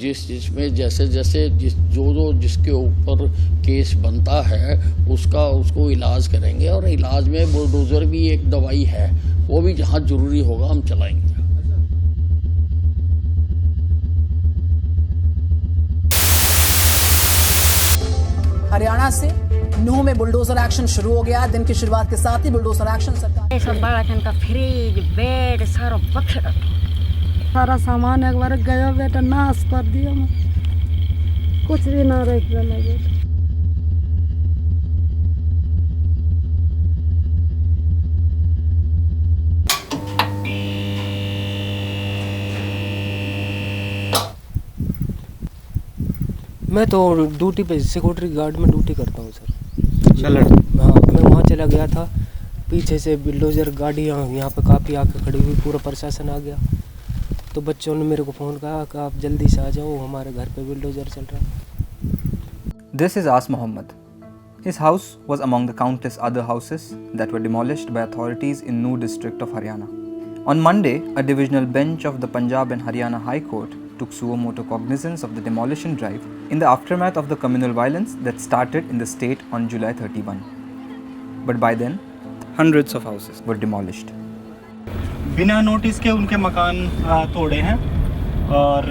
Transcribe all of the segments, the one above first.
जिसमें जैसे जैसे जिसके ऊपर केस बनता है उसको इलाज करेंगे और इलाज में बुलडोज़र भी एक दवाई है, वो भी जहाँ ज़रूरी होगा हम चलाएंगे। हरियाणा से नूह में बुलडोजर एक्शन शुरू हो गया। दिन की शुरुआत के साथ ही बुलडोजर एक्शन सरकार सब बड़ा का फ्रिज बेड सारा पत्थर सारा सामान एक बार गया बेटा नाश कर दिया, मैं कुछ भी ना रख बेटा। मैं तो ड्यूटी पे सिक्योरिटी गार्ड में ड्यूटी करता हूँ सर। हाँ, मैं वहाँ चला गया था, पीछे से बुलडोज़र गाड़ी यहाँ पे काफ़ी आके खड़ी हुई, पूरा प्रशासन आ गया। तो बच्चों ने मेरे को फ़ोन कहा कि आप जल्दी से आ जाओ, हमारे घर पे बुलडोज़र चल रहा है। This is As Muhammad. His house was among the countless other houses that were demolished by authorities in Nuh district of Haryana. On Monday, a divisional bench of the Punjab and Haryana High Court took suo motu cognizance of the demolition drive in the aftermath of the communal violence that started in the state on July 31. But by then, hundreds of houses were demolished. बिना notice के उनके मकान तोड़े हैं और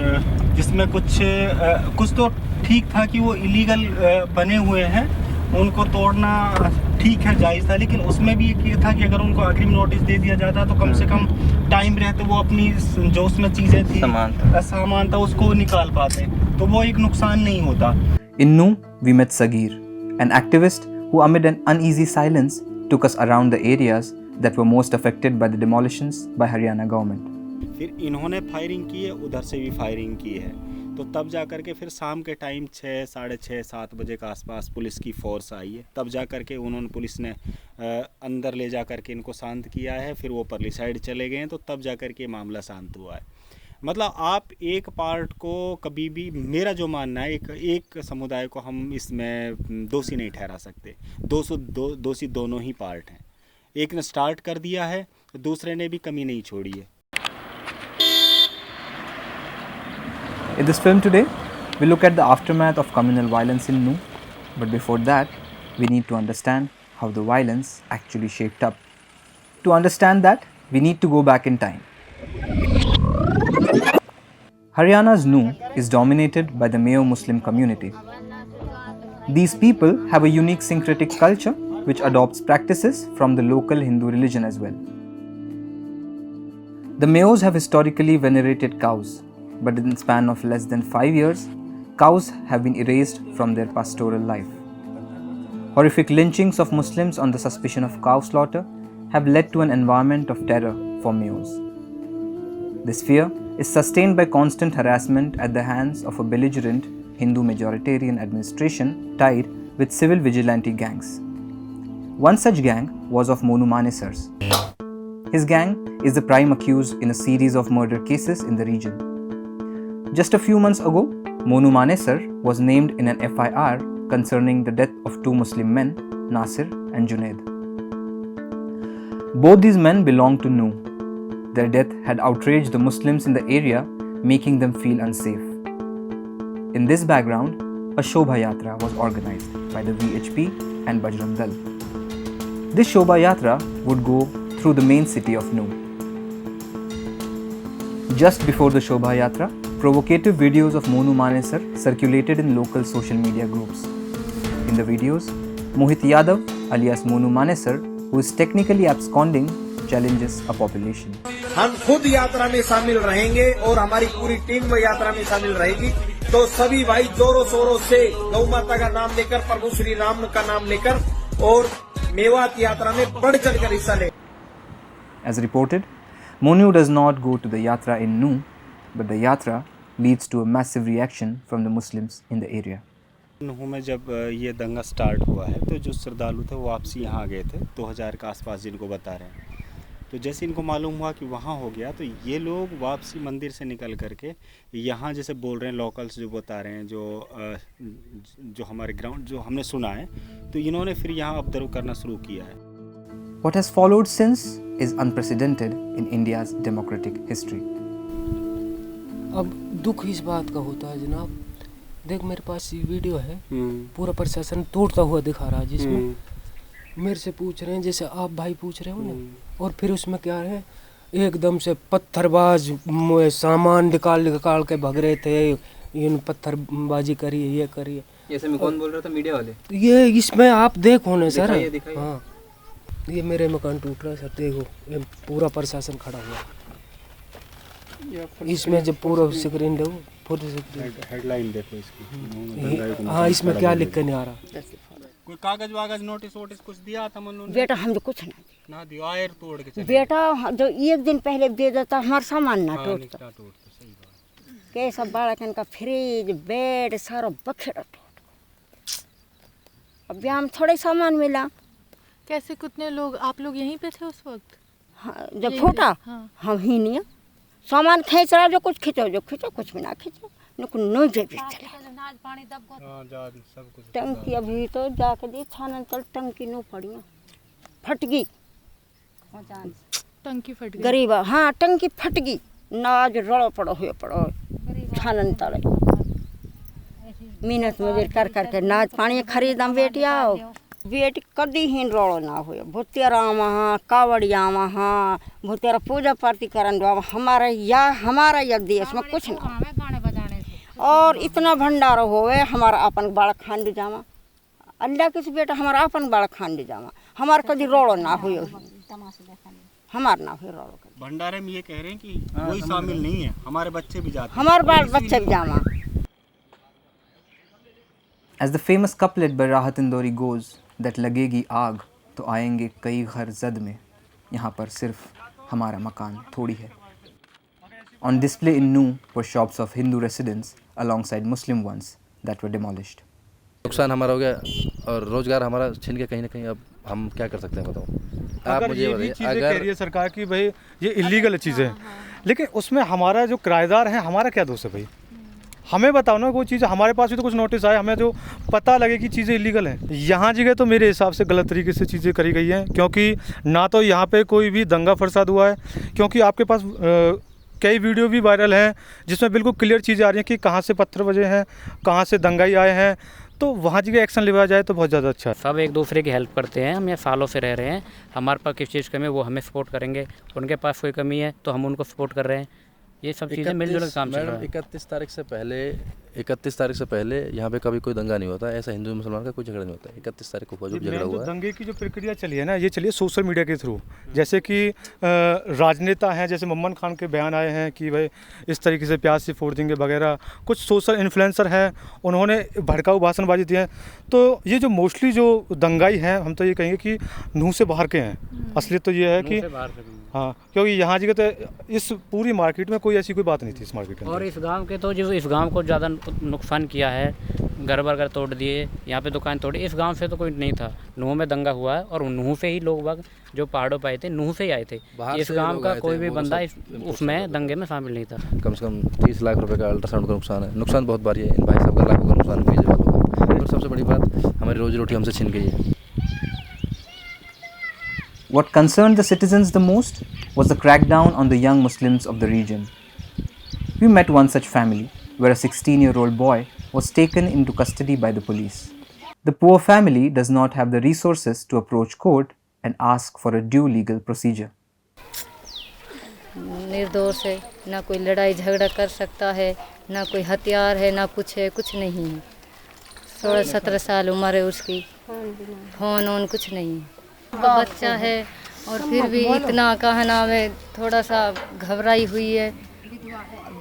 जिसमें कुछ तो ठीक था कि वो इलीगल बने हुए हैं, उनको तोड़ना ठीक है, जायज़ था, लेकिन उसमें भी ये था कि अगर उनको अग्रिम नोटिस दे दिया जाता तो कम से कम टाइम रहते वो अपनी जो उसमें चीज़ें थी सामान था उसको निकाल पाते, तो वो एक नुकसान नहीं होता। In Nuh, we met Sagir, an activist who amid an uneasy silence took us around the areas that were most affected by the demolitions by Haryana government. फिर इन्होंने फायरिंग की है, उधर से भी फायरिंग की है, तो तब जा कर के फिर शाम के टाइम 6, साढ़े 6, 7 बजे के आसपास पुलिस की फोर्स आई है, तब जा कर के पुलिस ने अंदर ले जा कर के इनको शांत किया है, फिर वो परली साइड चले गए हैं, तो तब जा कर के मामला शांत हुआ है। मतलब आप एक पार्ट को कभी भी, मेरा जो मानना है, एक समुदाय को हम इसमें दोषी नहीं ठहरा सकते। दोषी दोनों ही पार्ट हैं, एक ने स्टार्ट कर दिया है, दूसरे ने भी कमी नहीं छोड़ी है। In this film today, we look at the aftermath of communal violence in Nuh, but before that, we need to understand how the violence actually shaped up. To understand that, we need to go back in time. Haryana's Nuh is dominated by the Mayo Muslim community. These people have a unique syncretic culture which adopts practices from the local Hindu religion as well. The Mayos have historically venerated cows, but in the span of less than 5 years, cows have been erased from their pastoral life. Horrific lynchings of Muslims on the suspicion of cow slaughter have led to an environment of terror for Mayos. This fear is sustained by constant harassment at the hands of a belligerent Hindu majoritarian administration tied with civil vigilante gangs. One such gang was of Monu Manesars. His gang is the prime accused in a series of murder cases in the region. Just a few months ago, Monu Manesar was named in an FIR concerning the death of 2 Muslim men, Nasir and Junaid. Both these men belonged to Nuh. Their death had outraged the Muslims in the area, making them feel unsafe. In this background, a Shobha Yatra was organized by the VHP and Bajrang Dal. This Shobha Yatra would go through the main city of Nuh. Just before the Shobha Yatra, provocative videos of Monu Manesar circulated in local social media groups. In the videos, Mohit Yadav, alias Monu Manesar, who is technically absconding, challenges a population. हम खुद यात्रा में शामिल रहेंगे और हमारी पूरी team यात्रा में शामिल रहेगी, तो सभी भाई जोरों शोरों से गौ माता का नाम लेकर, प्रभु श्री राम का नाम लेकर और मेवात यात्रा में बढ़ चढ़कर हिस्सा ले। As reported, Monu does not go to the yatra in Nuh, but the yatra leads to a massive reaction from the Muslims in the area. नूह में जब ये दंगा स्टार्ट हुआ है तो जो श्रद्धालु थे वो वापसी यहाँ गए थे, 2000 के आसपास जिनको बता रहे हैं। तो जैसे इनको मालूम हुआ कि वहाँ हो गया, तो ये लोग वापसी मंदिर से निकल करके यहाँ, जैसे बोल रहे हैं लोकल्स जो बता रहे हैं, जो हमारे ग्राउंड जो हमने सुना है, तो इन्होंने फिर यहाँ ऑब्जर्व करना शुरू किया है। What has followed since is unprecedented in India's democratic history. अब दुख इस बात का होता है जनाब, देख मेरे पास ये वीडियो है, पूरा प्रशासन तोड़ता हुआ दिखा रहा है, जिसमें मेरे से पूछ रहे हैं जैसे आप भाई पूछ रहे हो ना, और फिर उसमें क्या है, एकदम से पत्थरबाज सामान निकाल के भाग रहे थे, इन पत्थरबाजी करिए, ये करिए। ऐसे में कौन बोल रहा था? मीडिया वाले? ये इसमें आप देखो ना सर, दिखाइए। हाँ ये मेरे मकान टूट रहा है सर, देखो ये पूरा प्रशासन खड़ा हुआ है। इसमें जब पूरा स्क्रीन दो, पूरा स्क्रीन हेडलाइन देखो इसकी। हाँ इसमें क्या लिख के नहीं आ रहा। कोई कागज वागज नोटिस वोटिस कुछ दिया था उन्होंने? बेटा हम जो कुछ ना दिया, आयर तोड़ के चले बेटा जो एक दिन पहले दे देता हमारा सामान ना टूटता। क्या तोड़ते? सही बात। कैसा बालकन का फ्रिज बेड सारा बखेड़ा टूट। अब यहाँ में थोड़े सामान मिला। कैसे कितने लोग, आप लोग यहीं पे थे उस वक्त? हाँ, जब फूटा हम ही नहीं सामान खींच रहा, जो कुछ खींचो जो खींचो, कुछ भी ना खींचो, नहीं भी चला। टंकी अभी तो जाके दी छानन तल टंकी नो पड़ी फट गई, टंकी फट गई। गरीब हाँ टंकी फट गई, नाज रड़ो पड़ो हुए पड़ो छानन तले मेहनत मजूरी कर करके नाज पानी खरीदम बेटिया बेटी कदी ही रोड़ो ना हुए। भूतेरा वहाँ कावड़िया वहाँ भूतेरा पूजा पार्टी करन हमारा यह देश में कुछ ना, और इतना भंडारा होवे हमारा अपन बाड़ा खांड जावा, अल्लाह किस बेटा हमारा अपन बाड़ा खांड जावा, हमारा कभी रोड़ो ना हुए, हमारा ना हुए रोड़ो। भंडारे में ये कह रहे हैं कि कोई शामिल नहीं है, हमारे बच्चे भी जाते हैं, हमारे बाल बच्चे भी जावा। As the famous couplet by Rahat Indori goes, that लगेगी आग तो आएंगे कई घर जद में, यहाँ पर सिर्फ हमारा मकान थोड़ी है. On display in Nuh were shops of Hindu residents alongside Muslim ones that were demolished. नुकसान हमारा हो गया और रोजगार हमारा छीन के कहीं ना कहीं, अब हम क्या कर सकते हैं बताओ आप मुझे बताइए। अगर कह रही है सरकार की भाई ये इलीगल चीज़ें हैं, लेकिन उसमें हमारा जो किराएदार है हमारा क्या दोष है भाई? हमें बताओ ना, कोई चीज़ हमारे पास भी तो कुछ नोटिस आए, हमें जो पता लगे कि चीज़ें इलीगल हैं। यहाँ जगह तो मेरे हिसाब से गलत तरीके से चीज़ें करी गई हैं, क्योंकि ना तो यहाँ पे कोई भी दंगा फसाद हुआ है, क्योंकि आपके पास कई वीडियो भी वायरल हैं जिसमें बिल्कुल क्लियर चीज़ें आ रही हैं कि कहाँ से पत्थर बजे हैं, कहाँ से दंगाई आए हैं, तो वहाँ जगह एक्शन लिया जाए तो बहुत ज़्यादा अच्छा है। सब एक दूसरे की हेल्प करते हैं, हम यहाँ सालों से रह रहे हैं, हमारे पास किस चीज़ की कमी है वो हमें सपोर्ट करेंगे, उनके पास कोई कमी है तो हम उनको सपोर्ट कर रहे हैं, ये सब चीज़ें मिलजुल के काम चल रहा है। 31 तारीख से पहले यहाँ पे कभी कोई दंगा नहीं होता, ऐसा हिंदू मुसलमान का कोई झगड़ा नहीं होता। 31 तारीख को जो झगड़ा हुआ है, दंगे की जो प्रक्रिया चली है ना, ये चलिए सोशल मीडिया के थ्रू, जैसे कि राजनेता हैं, जैसे मम्मन खान के बयान आए हैं कि भाई इस तरीके से प्याज से फोड़ देंगे वगैरह, कुछ सोशल इन्फ्लुएंसर हैं उन्होंने भड़काऊ भाषणबाजी दी है, तो ये जो मोस्टली जो दंगाई हैं हम तो ये कहेंगे कि नूह से बाहर के हैं। असलियत तो ये है कि हाँ, क्योंकि यहाँ जगह तो इस पूरी मार्केट में कोई ऐसी कोई बात नहीं थी इस मार्केट में। और इस गांव के तो जो इस गांव को ज़्यादा नुकसान किया है, घर बर तोड़ दिए, यहाँ पे दुकान तोड़ी, इस गांव से तो कोई नहीं था। नूह में दंगा हुआ है और नूह से ही लोग बाग जो पहाड़ों पर आए थे नूह से ही आए थे, इस गांव का कोई भी बंदा उसमें दंगे में शामिल नहीं था। कम से कम 30 लाख रुपए का अल्ट्रासाउंड का नुकसान है, नुकसान बहुत भारी है। इन भाई साहब का लाखों का नुकसान हुई है, और सबसे बड़ी बात हमारी रोजी रोटी हमसे छिन गई है। What concerned the citizens the most was the crackdown on the young Muslims of the region. We met one such family where a 16-year-old boy was taken into custody by the police. The poor family does not have the resources to approach court and ask for a due legal procedure. निर्दोष है, ना कोई लड़ाई झगड़ा कर सकता है, ना कोई हथियार है, ना कुछ है, कुछ नहीं है। 16-17 साल उम्र है उसकी, फोन ऑन कुछ नहीं है, बच्चा है और फिर भी इतना कहा नाम है, थोड़ा सा घबराई हुई है,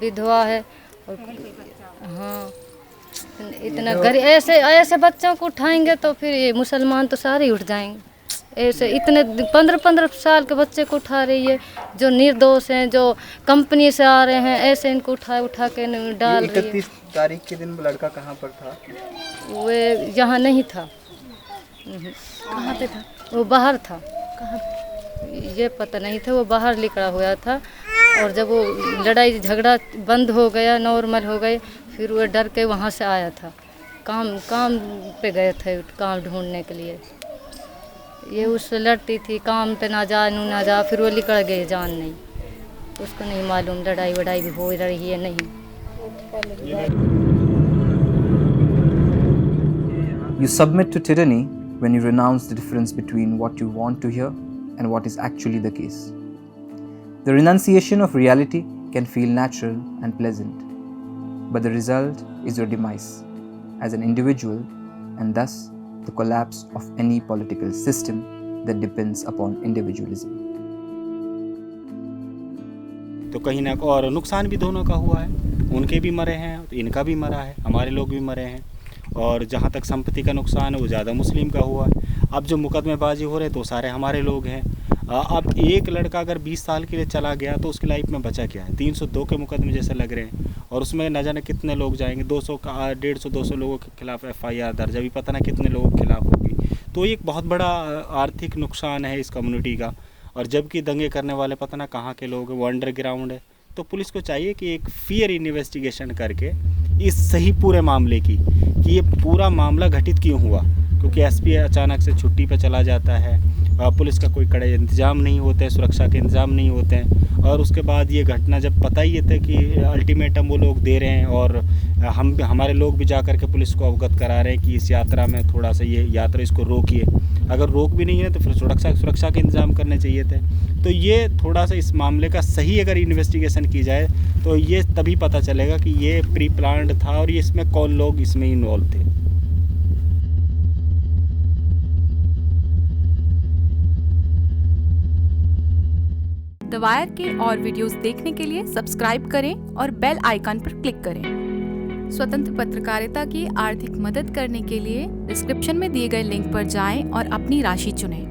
विधवा है और हाँ इतना ऐसे बच्चों को उठाएंगे तो फिर ये मुसलमान तो सारे ही उठ जाएंगे। ऐसे इतने 15-15 साल के बच्चे को उठा रही है, जो निर्दोष हैं, जो कंपनी से आ रहे हैं, ऐसे इनको उठा के डाल रही है। 31 तारीख के दिन लड़का कहाँ पर था? वो यहाँ नहीं था। कहाँ पे था? वो बाहर था। कहाँ? ये पता नहीं था, वो बाहर निकला हुआ था, और जब वो लड़ाई झगड़ा बंद हो गया, नॉर्मल हो गए, फिर वो डर के वहाँ से आया था। काम पे गए थे, काम ढूंढने के लिए। ये उससे लड़ती थी, काम पे ना जा, फिर वो निकल गए, जान नहीं। उसको नहीं मालूम लड़ाई वड़ाई भी हो रही है नहीं। You submit to tyranny when you renounce the difference between what you want to hear and what is actually the case. The renunciation of reality can feel natural and pleasant, but the result is your demise as an individual and thus the collapse of any political system that depends upon individualism. तो कहीं ना और नुकसान भी दोनों का हुआ है, उनके भी मरे हैं, इनका भी मरा है, हमारे लोग भी मरे हैं। और जहाँ तक संपत्ति का नुकसान है वो ज़्यादा मुस्लिम का हुआ है। अब जो मुकदमेबाजी हो रहे तो सारे हमारे लोग हैं। अब एक लड़का अगर 20 साल के लिए चला गया तो उसकी लाइफ में बचा क्या है? 302 के मुकदमे जैसे लग रहे हैं और उसमें न जाने कितने लोग जाएंगे, 200 का 150-200 लोगों के खिलाफ FIR दर्ज, अभी पता ना कितने लोगों के खिलाफ होगी। तो एक बहुत बड़ा आर्थिक नुकसान है इस कम्युनिटी का। और जबकि दंगे करने वाले पता ना कहाँ के लोग हैं, वो अंडरग्राउंड है। तो पुलिस को चाहिए कि एक फेयर इन्वेस्टिगेशन करके इस सही पूरे मामले की कि ये पूरा मामला घटित क्यों हुआ, क्योंकि SP अचानक से छुट्टी पे चला जाता है, पुलिस का कोई कड़े इंतजाम नहीं होते हैं, सुरक्षा के इंतजाम नहीं होते हैं। और उसके बाद ये घटना जब पता ही था कि अल्टीमेटम वो लोग दे रहे हैं और हमारे लोग भी जा कर के पुलिस को अवगत करा रहे हैं कि इस यात्रा में थोड़ा सा ये यात्रा इसको रोकिए। अगर रोक भी नहीं है तो फिर सुरक्षा के इंतजाम करने चाहिए थे। तो ये थोड़ा सा इस मामले का सही अगर इन्वेस्टिगेशन की जाए तो ये तभी पता चलेगा कि ये प्री प्लान्ड था और ये इसमें कौन लोग इसमें इन्वॉल्व थे। द वायर के और वीडियोस देखने के लिए सब्सक्राइब करें और बेल आइकन पर क्लिक करें। स्वतंत्र पत्रकारिता की आर्थिक मदद करने के लिए डिस्क्रिप्शन में दिए गए लिंक पर जाएं और अपनी राशि चुनें।